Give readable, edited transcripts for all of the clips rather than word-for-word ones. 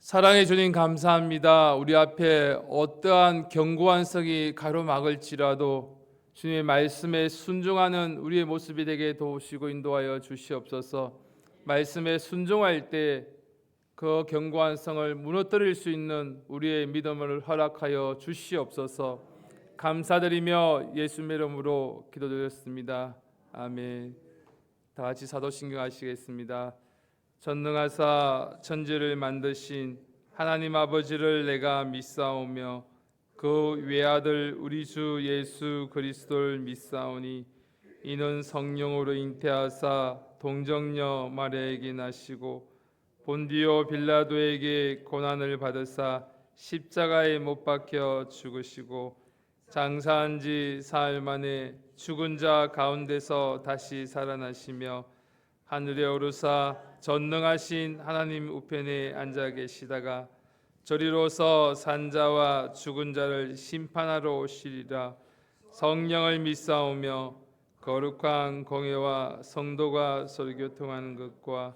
사랑해 주님 감사합니다. 우리 앞에 어떠한 견고한 성이 가로막을지라도 주님의 말씀에 순종하는 우리의 모습이 되게 도우시고 인도하여 주시옵소서. 말씀에 순종할 때 그 견고한 성을 무너뜨릴 수 있는 우리의 믿음을 허락하여 주시옵소서. 감사드리며 예수님의 이름으로 기도드렸습니다. 아멘. 다 같이 사도신경 하시겠습니다. 전능하사 천지를 만드신 하나님 아버지를 내가 믿사오며 그 외아들 우리 주 예수 그리스도를 믿사오니 이는 성령으로 잉태하사 동정녀 마리아에게 나시고 본디오 빌라도에게 고난을 받으사 십자가에 못 박혀 죽으시고 장사한 지 사흘 만에 죽은 자 가운데서 다시 살아나시며 하늘에 오르사 전능하신 하나님 우편에 앉아 계시다가 저리로서 산자와 죽은 자를 심판하러 오시리라. 성령을 믿사오며 거룩한 공회와 성도가 서로 교통하는 것과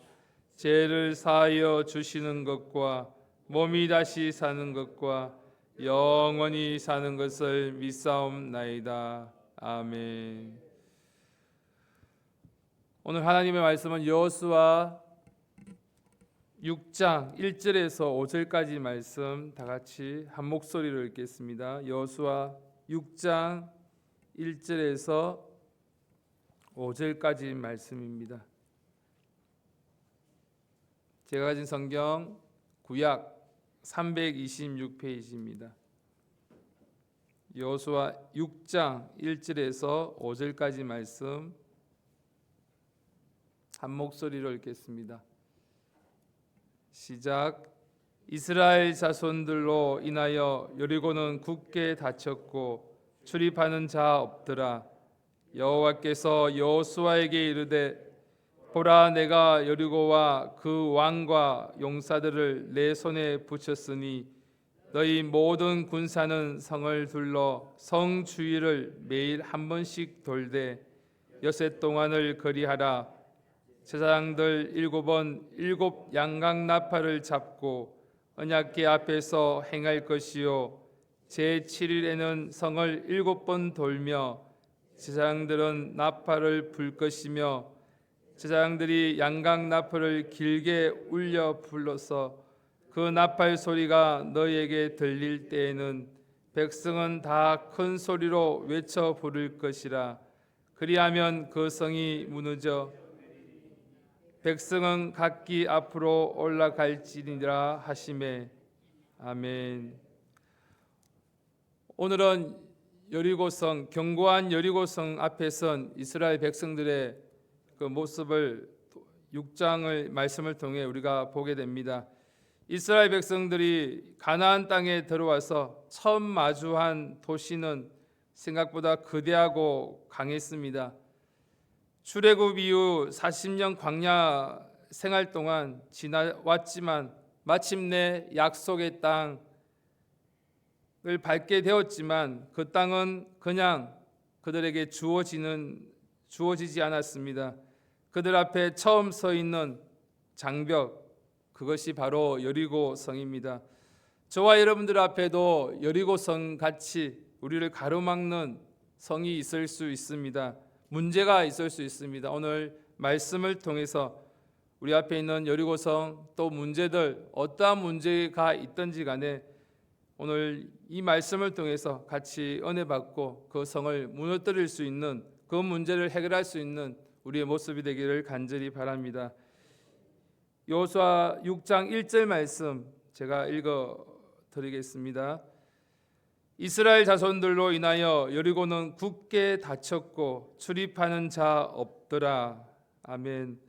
죄를 사하여 주시는 것과 몸이 다시 사는 것과 영원히 사는 것을 믿사옵나이다. 아멘. 오늘 하나님의 말씀은 여호수아 6장 1절에서 5절까지 말씀 다 같이 한 목소리로 읽겠습니다. 여호수아 6장 1절에서 5절까지 말씀입니다. 제가 가진 성경 구약 326페이지입니다. 여호수아 6장 1절에서 5절까지 말씀 한 목소리로 읽겠습니다. 시작. 이스라엘 자손들로 인하여 여리고는 굳게 닫혔고 출입하는 자 없더라. 여호와께서 여호수아에게 이르되 보라, 내가 여리고와 그 왕과 용사들을 내 손에 붙였으니 너희 모든 군사는 성을 둘러 성 주위를 매일 한 번씩 돌되 여섯 동안을 거리하라. 제사장들 7번 7 양각 나팔을 잡고 언약궤 앞에서 행할 것이요 제7일에는 성을 7번 돌며 제사장들은 나팔을 불 것이며 제사장들이 양각 나팔을 길게 울려 불러서 그 나팔 소리가 너희에게 들릴 때에는 백성은 다 큰 소리로 외쳐 부를 것이라. 그리하면 그 성이 무너져 백성은 각기 앞으로 올라갈지니라 하시매. 아멘. 오늘은 여리고성, 견고한 여리고성 앞에 선 이스라엘 백성들의 그 모습을 6장을 말씀을 통해 우리가 보게 됩니다. 이스라엘 백성들이 가나안 땅에 들어와서 처음 마주한 도시는 생각보다 거대하고 강했습니다. 출애굽 이후 40년 광야 생활 동안 지나왔지만 마침내 약속의 땅을 밟게 되었지만 그 땅은 그냥 그들에게 주어지지 않았습니다. 그들 앞에 처음 서 있는 장벽, 그것이 바로 여리고성입니다. 저와 여러분들 앞에도 여리고성 같이 우리를 가로막는 성이 있을 수 있습니다. 문제가 있을 수 있습니다. 오늘 말씀을 통해서 우리 앞에 있는 여리고성 또 문제들 어떠한 문제가 있든지 간에 오늘 이 말씀을 통해서 같이 은혜 받고 그 성을 무너뜨릴 수 있는 그 문제를 해결할 수 있는 우리의 모습이 되기를 간절히 바랍니다. 여호수아 6장 1절 말씀 제가 읽어 드리겠습니다. 이스라엘 자손들로 인하여 여리고는 굳게 닫혔고 출입하는 자 없더라. 아멘.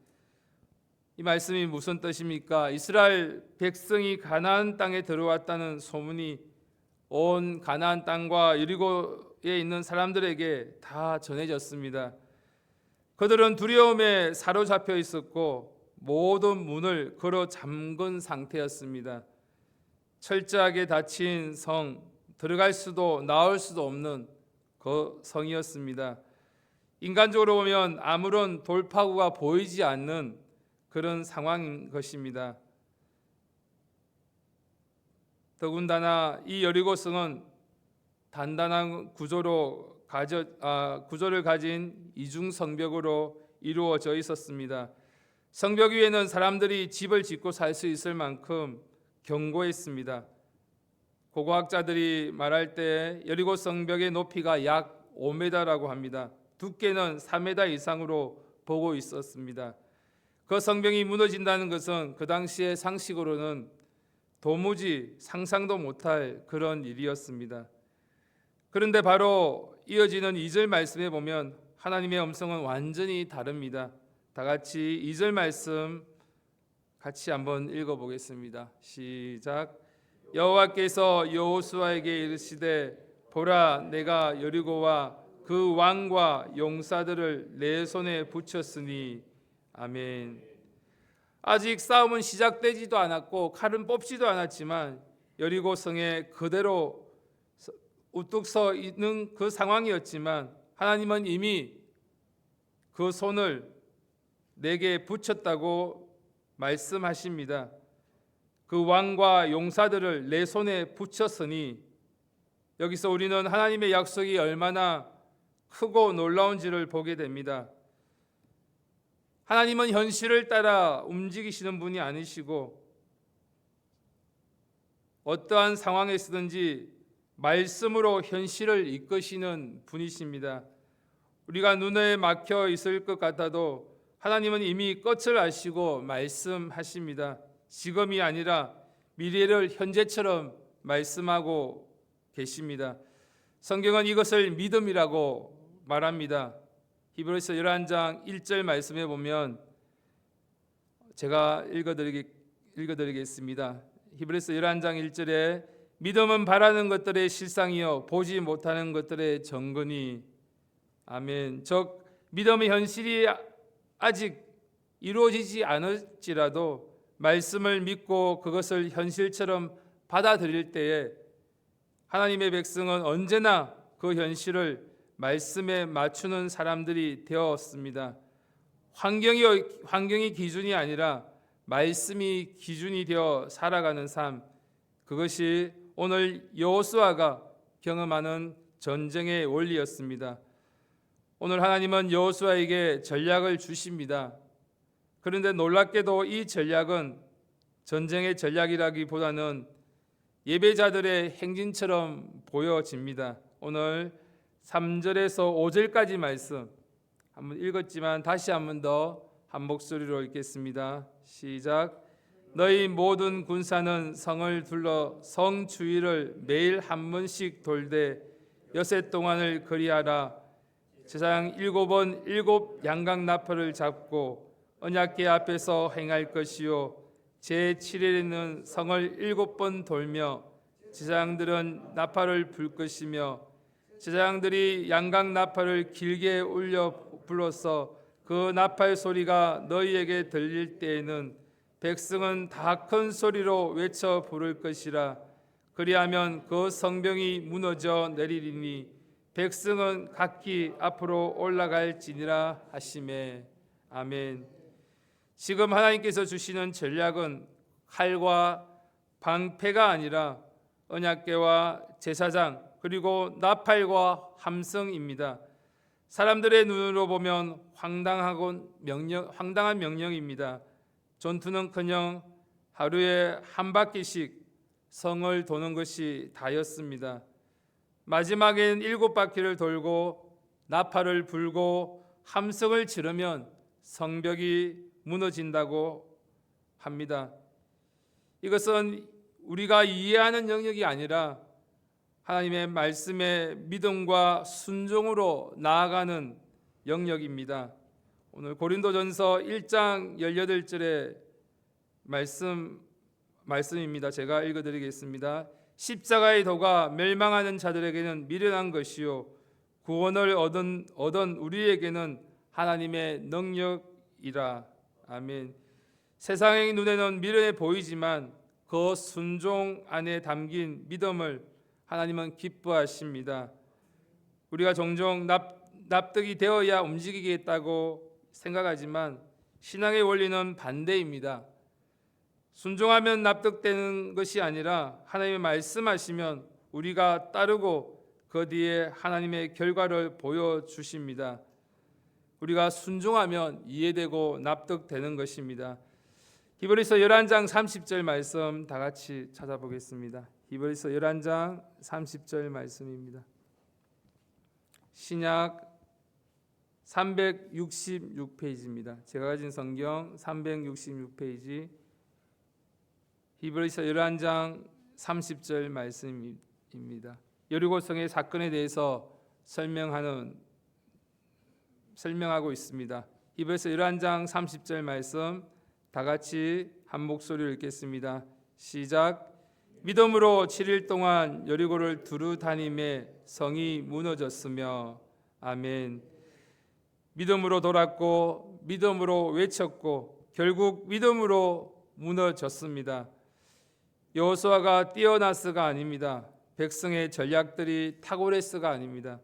이 말씀이 무슨 뜻입니까? 이스라엘 백성이 가나안 땅에 들어왔다는 소문이 온 가나안 땅과 여리고에 있는 사람들에게 다 전해졌습니다. 그들은 두려움에 사로잡혀 있었고 모든 문을 걸어 잠근 상태였습니다. 철저하게 닫힌 성, 들어갈 수도 나올 수도 없는 그 성이었습니다. 인간적으로 보면 아무런 돌파구가 보이지 않는 그런 상황인 것입니다. 더군다나 이 여리고성은 단단한 구조를 가진 이중 성벽으로 이루어져 있었습니다. 성벽 위에는 사람들이 집을 짓고 살 수 있을 만큼 견고했습니다. 고고학자들이 말할 때 여리고 성벽의 높이가 약 5m라고 합니다. 두께는 4m 이상으로 보고 있었습니다. 그 성벽이 무너진다는 것은 그 당시의 상식으로는 도무지 상상도 못할 그런 일이었습니다. 그런데 바로 이어지는 2절 말씀에 보면 하나님의 음성은 완전히 다릅니다. 다 같이 2절 말씀 같이 한번 읽어보겠습니다. 시작. 여호와께서 여호수아에게 이르시되 보라 내가 여리고와 그 왕과 용사들을 내 손에 붙였으니 아멘. 아직 싸움은 시작되지도 않았고 칼은 뽑지도 않았지만 여리고 성에 그대로 우뚝 서 있는 그 상황이었지만 하나님은 이미 그 손을 내게 붙였다고 말씀하십니다. 그 왕과 용사들을 내 손에 붙였으니 여기서 우리는 하나님의 약속이 얼마나 크고 놀라운지를 보게 됩니다. 하나님은 현실을 따라 움직이시는 분이 아니시고 어떠한 상황에서든지 말씀으로 현실을 이끄시는 분이십니다. 우리가 눈에 막혀 있을 것 같아도 하나님은 이미 끝을 아시고 말씀하십니다. 지금이 아니라 미래를 현재처럼 말씀하고 계십니다. 성경은 이것을 믿음이라고 말합니다. 히브리서 11장 1절 말씀에 보면 제가 읽어드리겠습니다. 히브리서 11장 1절에 믿음은 바라는 것들의 실상이요 보지 못하는 것들의 정근이 아멘. 즉 믿음의 현실이 아직 이루어지지 않을지라도 말씀을 믿고 그것을 현실처럼 받아들일 때에 하나님의 백성은 언제나 그 현실을 말씀에 맞추는 사람들이 되었습니다. 환경이 기준이 아니라 말씀이 기준이 되어 살아가는 삶, 그것이 오늘 여호수아가 경험하는 전쟁의 원리였습니다. 오늘 하나님은 여호수아에게 전략을 주십니다. 그런데 놀랍게도 이 전략은 전쟁의 전략이라기보다는 예배자들의 행진처럼 보여집니다. 오늘 3절에서 5절까지 말씀 한번 읽었지만 다시 한번 더 한 목소리로 읽겠습니다. 시작. 너희 모든 군사는 성을 둘러 성 주위를 매일 한 번씩 돌되 엿새 동안을 그리하라. 제사장 7번 7 양각 나팔을 잡고 언약궤 앞에서 행할 것이요 제7일에는 성을 7번 돌며 제사장들은 나팔을 불 것이며 제사장들이 양각 나팔을 길게 울려 불러서 그 나팔 소리가 너희에게 들릴 때에는 백성은 다 큰 소리로 외쳐 부를 것이라. 그리하면 그 성벽이 무너져 내리리니 백성은 각기 앞으로 올라갈지니라 하시매. 아멘. 지금 하나님께서 주시는 전략은 칼과 방패가 아니라 언약궤와 제사장 그리고 나팔과 함성입니다. 사람들의 눈으로 보면 황당한 명령입니다. 전투는커녕 하루에 한 바퀴씩 성을 도는 것이 다였습니다. 마지막엔 7바퀴를 돌고 나팔을 불고 함성을 지르면 성벽이 무너진다고 합니다. 이것은 우리가 이해하는 영역이 아니라 하나님의 말씀에 믿음과 순종으로 나아가는 영역입니다. 오늘 고린도전서 1장 18절의 말씀입니다. 제가 읽어드리겠습니다. 십자가의 도가 멸망하는 자들에게는 미련한 것이요 구원을 얻은 우리에게는 하나님의 능력이라. 아멘. 세상의 눈에는 미련해 보이지만 그 순종 안에 담긴 믿음을 하나님은 기뻐하십니다. 우리가 종종 납득이 되어야 움직이겠다고 생각하지만 신앙의 원리는 반대입니다. 순종하면 납득되는 것이 아니라 하나님의 말씀하시면 우리가 따르고 그 뒤에 하나님의 결과를 보여주십니다. 우리가 순종하면 이해되고 납득되는 것입니다. 히브리서 11장 30절 말씀 다 같이 찾아보겠습니다. 히브리서 11장 30절 말씀입니다. 신약 366페이지입니다. 제가 가진 성경 366페이지 히브리서 11장 30절 말씀입니다. 여리고성의 사건에 대해서 설명하고 있습니다. 히브리서 11장 30절 말씀 다 같이 한 목소리로 읽겠습니다. 시작. 믿음으로 7일 동안 여리고를 두루 다니매 성이 무너졌으며 아멘. 믿음으로 돌았고 믿음으로 외쳤고 결국 믿음으로 무너졌습니다. 여호수아가 뛰어나스가 아닙니다. 백성의 전략들이 탁월했스가 아닙니다.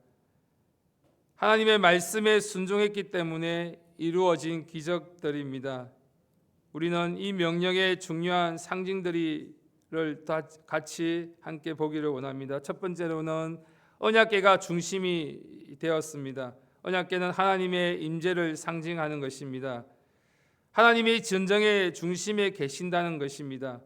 하나님의 말씀에 순종했기 때문에 이루어진 기적들입니다. 우리는 이 명령의 중요한 상징들을 다 같이 함께 보기를 원합니다. 첫 번째로는 언약궤가 중심이 되었습니다. 언약궤는 하나님의 임재를 상징하는 것입니다. 하나님이 전쟁의 중심에 계신다는 것입니다.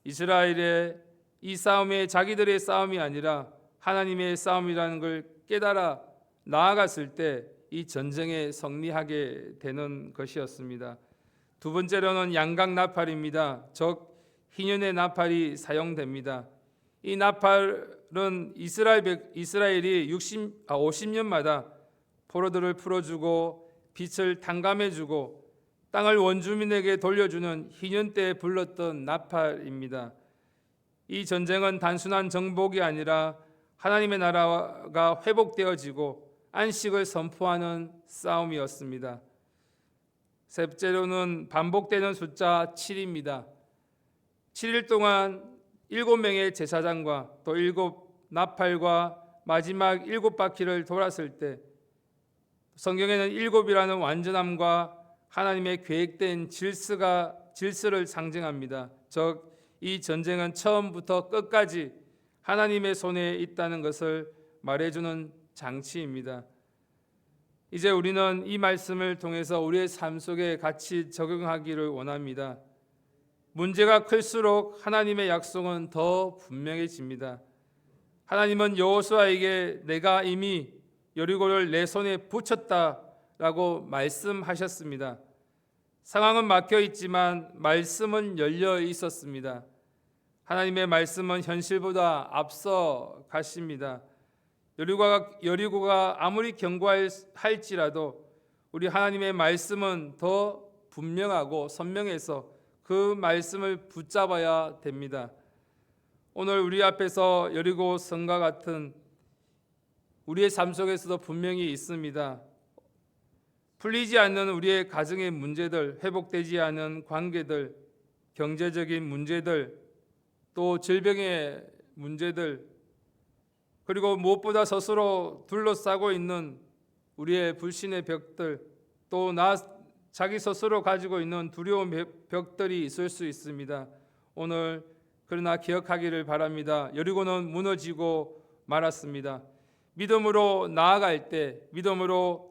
이스라엘의 이 싸움이 자기들의 싸움이 아니라 하나님의 싸움이라는 걸 깨달아 나아갔을 때 이 전쟁에 승리하게 되는 것이었습니다. 두 번째로는 양각 나팔입니다. 즉 희년의 나팔이 사용됩니다. 이 나팔은 이스라엘이 50년마다 포로들을 풀어주고 빛을 탕감해주고 땅을 원주민에게 돌려주는 희년 때 불렀던 나팔입니다. 이 전쟁은 단순한 정복이 아니라 하나님의 나라가 회복되어지고 안식을 선포하는 싸움이었습니다. 셋째로는 반복되는 숫자 7입니다. 7일 동안 7명의 제사장과 또 7 나팔과 마지막 7바퀴를 돌았을 때 성경에는 7이라는 완전함과 하나님의 계획된 질서를 상징합니다. 즉 이 전쟁은 처음부터 끝까지 하나님의 손에 있다는 것을 말해주는 장치입니다. 이제 우리는 이 말씀을 통해서 우리의 삶 속에 같이 적용하기를 원합니다. 문제가 클수록 하나님의 약속은 더 분명해집니다. 하나님은 여호수아에게 내가 이미 여리고를 내 손에 붙였다라고 말씀하셨습니다. 상황은 막혀 있지만 말씀은 열려 있었습니다. 하나님의 말씀은 현실보다 앞서 가십니다. 여리고가 아무리 견고할지라도 우리 하나님의 말씀은 더 분명하고 선명해서 그 말씀을 붙잡아야 됩니다. 오늘 우리 앞에서 여리고 성과 같은 우리의 삶 속에서도 분명히 있습니다. 풀리지 않는 우리의 가정의 문제들, 회복되지 않은 관계들, 경제적인 문제들, 또 질병의 문제들, 그리고 무엇보다 스스로 둘러싸고 있는 우리의 불신의 벽들, 또 자기 스스로 가지고 있는 두려운 벽들이 있을 수 있습니다. 오늘 그러나 기억하기를 바랍니다. 여리고는 무너지고 말았습니다. 믿음으로 나아갈 때, 믿음으로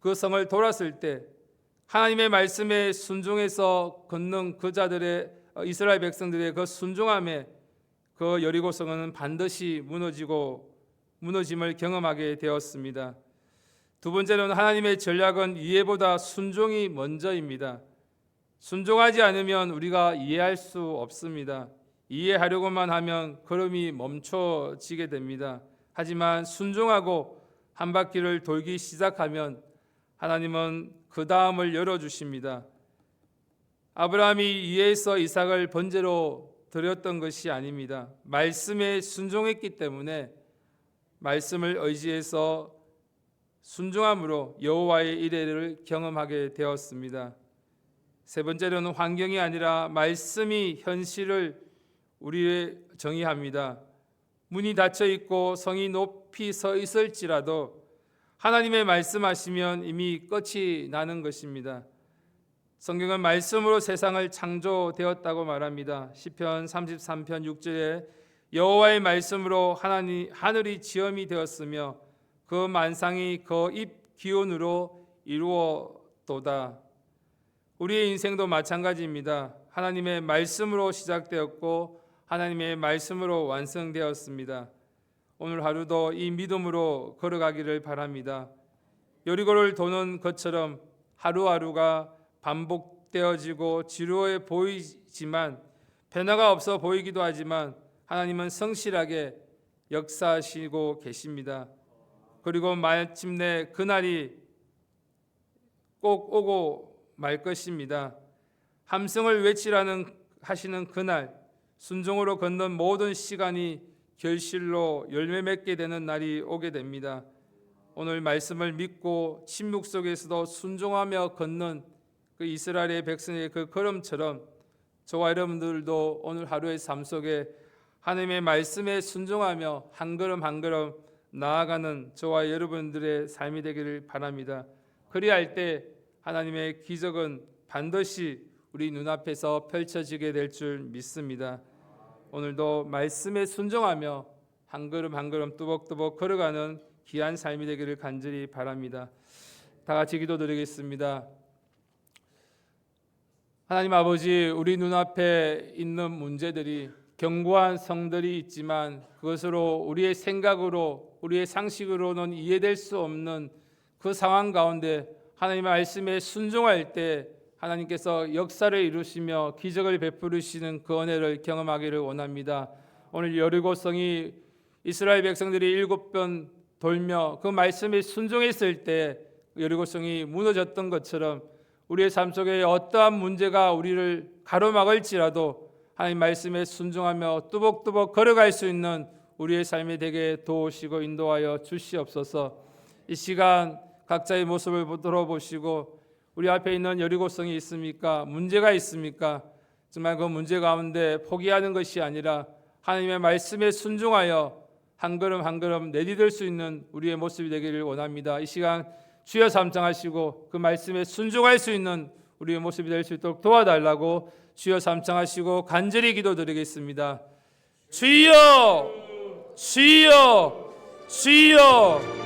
그 성을 돌았을 때 하나님의 말씀에 순종해서 걷는 그 자들의 이스라엘 백성들의 그 순종함에 그 여리고성은 반드시 무너짐을 경험하게 되었습니다. 두 번째로는 하나님의 전략은 이해보다 순종이 먼저입니다. 순종하지 않으면 우리가 이해할 수 없습니다. 이해하려고만 하면 걸음이 멈춰지게 됩니다. 하지만 순종하고 한 바퀴를 돌기 시작하면 하나님은 그 다음을 열어주십니다. 아브라함이 이해해서 이삭을 번제로 드렸던 것이 아닙니다. 말씀에 순종했기 때문에 말씀을 의지해서 순종함으로 여호와의 이레를 경험하게 되었습니다. 세 번째로는 환경이 아니라 말씀이 현실을 우리의 정의합니다. 문이 닫혀 있고 성이 높이 서 있을지라도 하나님의 말씀하시면 이미 끝이 나는 것입니다. 성경은 말씀으로 세상을 창조되었다고 말합니다. 시편 33편 6절에 여호와의 말씀으로 하늘이 지음이 되었으며 그 만상이 그 입 기운으로 이루어도다. 우리의 인생도 마찬가지입니다. 하나님의 말씀으로 시작되었고 하나님의 말씀으로 완성되었습니다. 오늘 하루도 이 믿음으로 걸어가기를 바랍니다. 여리고를 도는 것처럼 하루하루가 반복되어지고 지루해 보이지만 변화가 없어 보이기도 하지만 하나님은 성실하게 역사하시고 계십니다. 그리고 마침내 그날이 꼭 오고 말 것입니다. 함성을 외치라는 하시는 그날, 순종으로 걷는 모든 시간이 결실로 열매 맺게 되는 날이 오게 됩니다. 오늘 말씀을 믿고 침묵 속에서도 순종하며 걷는 그 이스라엘의 백성의 그 걸음처럼 저와 여러분들도 오늘 하루의 삶 속에 하나님의 말씀에 순종하며 한 걸음 한 걸음 나아가는 저와 여러분들의 삶이 되기를 바랍니다. 그리할 때 하나님의 기적은 반드시 우리 눈앞에서 펼쳐지게 될 줄 믿습니다. 오늘도 말씀에 순종하며 한 걸음 한 걸음 뚜벅뚜벅 걸어가는 귀한 삶이 되기를 간절히 바랍니다. 다 같이 기도드리겠습니다. 하나님 아버지, 우리 눈앞에 있는 문제들이 견고한 성들이 있지만 그것으로 우리의 생각으로 우리의 상식으로는 이해될 수 없는 그 상황 가운데 하나님의 말씀에 순종할 때 하나님께서 역사를 이루시며 기적을 베푸시는 그 은혜를 경험하기를 원합니다. 오늘 여리고성이 이스라엘 백성들이 7번 돌며 그 말씀에 순종했을 때 여리고성이 무너졌던 것처럼 우리의 삶 속에 어떠한 문제가 우리를 가로막을지라도 하나님 말씀에 순종하며 뚜벅뚜벅 걸어갈 수 있는 우리의 삶이 되게 도우시고 인도하여 주시옵소서. 이 시간 각자의 모습을 돌아보시고 우리 앞에 있는 여리고성이 있습니까? 문제가 있습니까? 정말 그 문제 가운데 포기하는 것이 아니라 하나님의 말씀에 순종하여 한 걸음 한 걸음 내디딜 수 있는 우리의 모습이 되기를 원합니다. 이 시간 주여 삼창하시고 그 말씀에 순종할 수 있는 우리의 모습이 될 수 있도록 도와달라고 주여 삼창하시고 간절히 기도드리겠습니다. 주여, 주여, 주여.